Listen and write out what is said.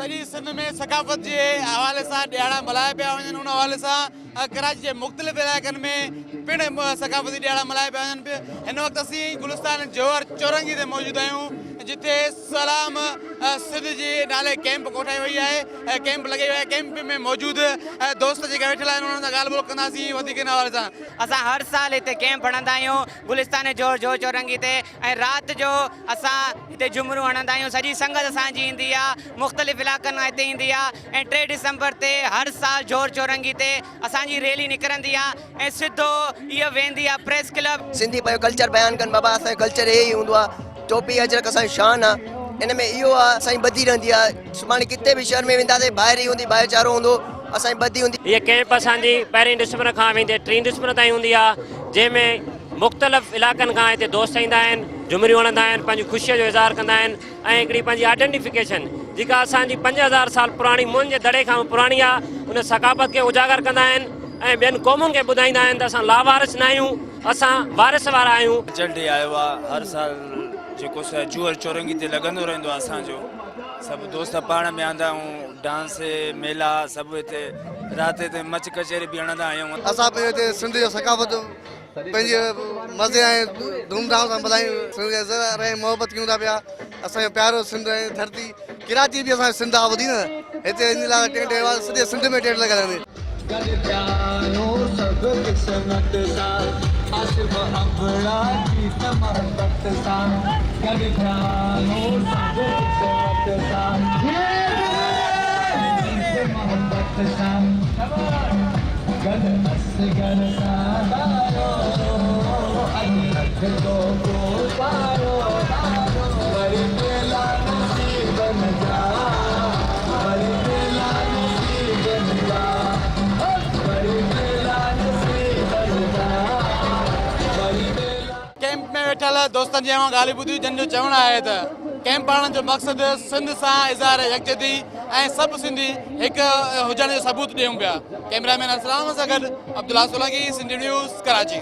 सॼी सिंध में सकाफ़त जे हवाले सां ॾियारा मल्हाया पिया वञनि। उन हवाले सां कराची जे मुख़्तलिफ़ इलाइक़नि में पिणु सकाफ़ती ॾियारा मल्हाया पिया वञनि। हिन वक़्तु असीं गुलिस्तान जौहर चौरंगी ते मौजूदु आहियूं, जिथे सलाम सिंध जे नाले कैंप कोठाई वई आहे, कैंप लॻी वई आहे। कैंप में मौजूदु दोस्त जेके वेठल आहिनि उन्हनि सां ॻाल्हि ॿोल कंदासीं वधीक हिन हवाले सां। असां हर साल हिते कैंप हणंदा आहियूं गुलिस्तान जौहर चौरंगी ते, ऐं राति जो असां हिते झुमरूं हणंदा आहियूं। सॼी संगत असांजी ईंदी आहे, मुख़्तलिफ़ इलाइक़नि मां हिते ईंदी आहे। ऐं 3 डिसंबर ते हर साल जौहर चौरंगी ते असांजी रैली निकिरंदी आहे ऐं सिधो इहा वेंदी आहे प्रेस क्लब। सिंधी पंहिंजो कल्चर बयानु कनि, बाबा असांजो कल्चर इहे ई हूंदो आहे। टोपी अजरक असांजी शान आहे, इन में इहो आहे असांजी ॿधी रहंदी आहे। सुभाणे किथे बि शहर में वेंदासीं ॿाहिरि ई हूंदी, भाईचारो हूंदो, असांजी ॿधी हूंदी। ये कैंप असांजी 1 डिसंबर खां वेंदे 3 डिसंबर ताईं हूंदी आहे, जंहिंमें मुख़्तलिफ़ इलाइक़नि खां हिते दोस्त ईंदा आहिनि, झुमरियूं हणंदा आहिनि, पंहिंजी ख़ुशीअ जो इज़हार कंदा आहिनि ऐं हिकिड़ी पंहिंजी आइडेंटिफिकेशन जेका असांजी 5000 साल पुराणी मुंहनि जे दड़े खां पुराणी आहे, उन सकाफ़त खे उजागर कंदा आहिनि ऐं ॿियनि क़ौमुनि खे ॿुधाईंदा आहिनि त असां लावारिस न आहियूं, असां वारिस वारा आहियूं। जल्दी आयो आहे, हर साल जेको जौहर चौरंगी ते लॻंदो रहंदो आहे। असांजो सभु दोस्त पाण में आंदा आहियूं, डांस मेला सभु हिते राति ते मच कचहरी बि हणंदा आहियूं। असां पंहिंजे हिते सिंध जो सकाफ़त पंहिंजे मज़े ऐं धूमधाम सां मल्हायूं। सिंध रहे मोहबत कयूं था पिया। असांजो प्यारो सिंध ऐं धरती कराची बि असांजो सिंध आहे, ॿुधी न हिते इन लाइ टेंट सॼे सिंध में टेंट लॻल आहिनि। कैंप में वेठल दोस्तनि जी ॻाल्हि ॿुधी, जंहिंजो चवणु आहे त कैंप हणण जो मक़सदु सिंध सां इज़हार यकजहती ऐं सभु सिंधी हिकु हुजण जो सबूत ॾियूं पिया। कैमरामैन असलाम सां गॾु अब्दुल्ला सोलंकी, सिंधी न्यूज़, कराची।